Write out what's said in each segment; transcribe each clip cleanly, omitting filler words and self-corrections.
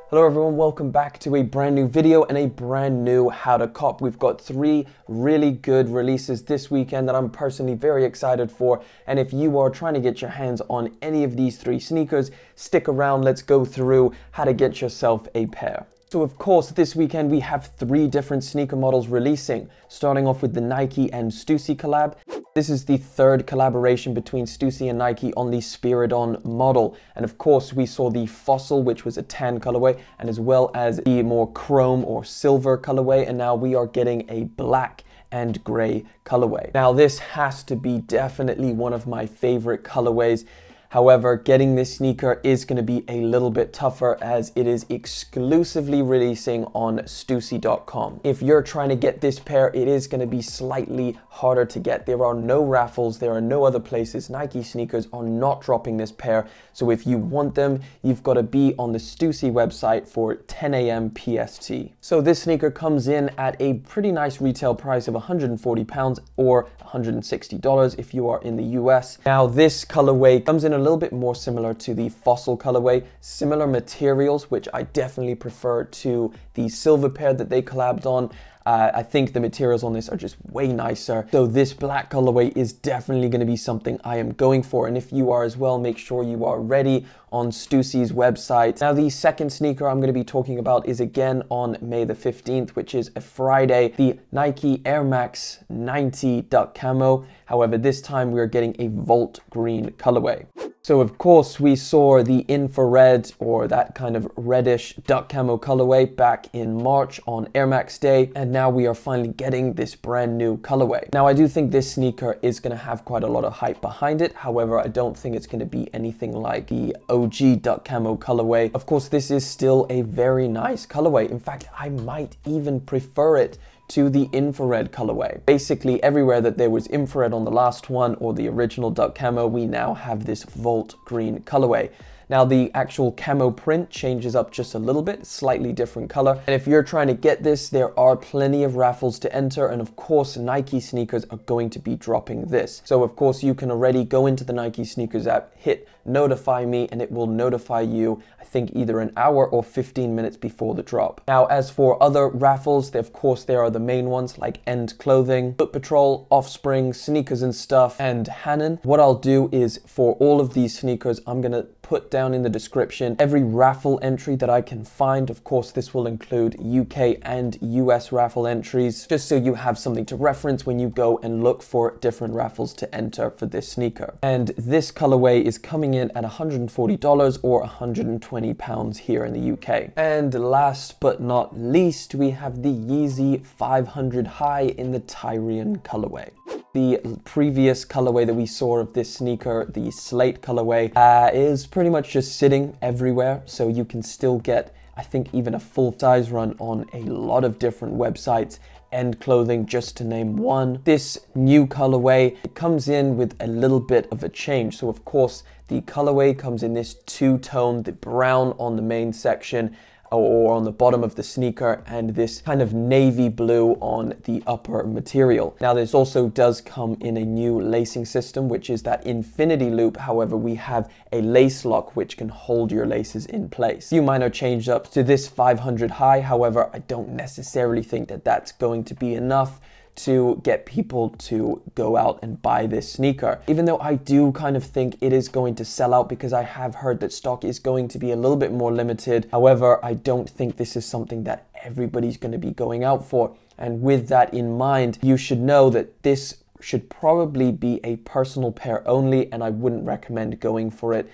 Hello everyone, welcome back to a brand new video and a brand new how to cop. We've got 3 really good releases this weekend that I'm personally very excited for, and if you are trying to get your hands on any of these 3 sneakers, stick around. Let's go through how to get yourself a pair. So of course, this weekend we have 3 different sneaker models releasing, starting off with the Nike and Stussy collab. This is the 3rd collaboration between Stussy and Nike on the Spiridon model. And of course, we saw the Fossil, which was a tan colorway, and as well as the more chrome or silver colorway. And now we are getting a black and gray colorway. Now, this has to be definitely one of my favorite colorways. However, getting this sneaker is going to be a little bit tougher as it is exclusively releasing on Stussy.com. If you're trying to get this pair, it is going to be slightly harder to get. There are no raffles, there are no other places. Nike sneakers are not dropping this pair. So if you want them, you've got to be on the Stussy website for 10 a.m. PST. So this sneaker comes in at a pretty nice retail price of £140 or $160 if you are in the US. Now this colorway comes in a little bit more similar to the Fossil colorway, similar materials, which I definitely prefer to the silver pair that they collabed on. I think the materials on this are just way nicer. So this black colorway is definitely going to be something I am going for. And if you are as well, make sure you are ready on Stussy's website. Now the second sneaker I'm going to be talking about is again on May the 15th, which is a Friday, the Nike Airmax 90 Duck Camo. However, this time we are getting a Volt Green colorway. So of course we saw the infrared or that kind of reddish duck camo colorway back in March on Air Max Day, and now we are finally getting this brand new colorway. Now I do think this sneaker is going to have quite a lot of hype behind it. However, I don't think it's going to be anything like the OG duck camo colorway. Of course, this is still a very nice colorway. In fact, I might even prefer it to the infrared colorway. Basically everywhere that there was infrared on the last one or the original duck camo, we now have this Volt Green colorway. Now the actual camo print changes up just a little bit, slightly different color. And if you're trying to get this, there are plenty of raffles to enter. And of course, Nike sneakers are going to be dropping this. So of course, you can already go into the Nike sneakers app, hit notify me, and it will notify you, I think either an hour or 15 minutes before the drop. Now, as for other raffles, of course, there are the main ones like End Clothing, Foot Patrol, Offspring, Sneakersnstuff, and Hanon. What I'll do is for all of these sneakers, I'm gonna put down in the description every raffle entry that I can find. Of course, this will include UK and US raffle entries, just so you have something to reference when you go and look for different raffles to enter for this sneaker. And this colorway is coming in at $140 or £120 here in the UK. And last but not least, we have the Yeezy 500 High in the Tyrian colorway. The previous colorway that we saw of this sneaker, the slate colorway, is pretty much just sitting everywhere. So you can still get, I think, even a full size run on a lot of different websites. End Clothing, just to name one. This new colorway, it comes in with a little bit of a change. So of course, the colorway comes in this two-tone, the brown on the main section or on the bottom of the sneaker, and this kind of navy blue on the upper material. Now this also does come in a new lacing system, which is that infinity loop. However, we have a lace lock which can hold your laces in place. A few minor change ups to this 500 High. However, I don't necessarily think that that's going to be enough to get people to go out and buy this sneaker. Even though I do kind of think it is going to sell out, because I have heard that stock is going to be a little bit more limited. However, I don't think this is something that everybody's going to be going out for. And with that in mind, you should know that this should probably be a personal pair only, and I wouldn't recommend going for it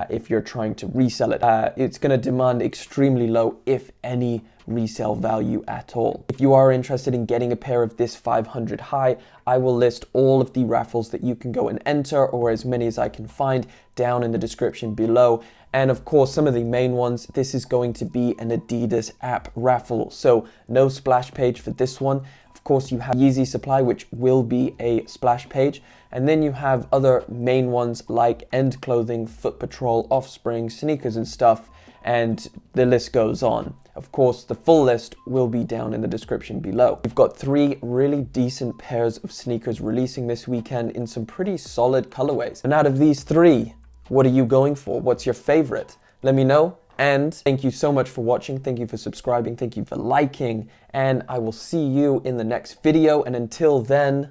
if you're trying to resell it. It's going to demand extremely low, if any, resale value at all. If you are interested in getting a pair of this 500 High, I will list all of the raffles that you can go and enter, or as many as I can find, down in the description below. And of course, some of the main ones, this is going to be an Adidas app raffle, so no splash page for this one. Of course, you have Yeezy Supply, which will be a splash page. And then you have other main ones like End Clothing, Foot Patrol, Offspring, Sneakersnstuff, and the list goes on. Of course, the full list will be down in the description below. We've got 3 really decent pairs of sneakers releasing this weekend in some pretty solid colorways. And out of these 3, what are you going for? What's your favorite? Let me know. And thank you so much for watching. Thank you for subscribing. Thank you for liking. And I will see you in the next video. And until then,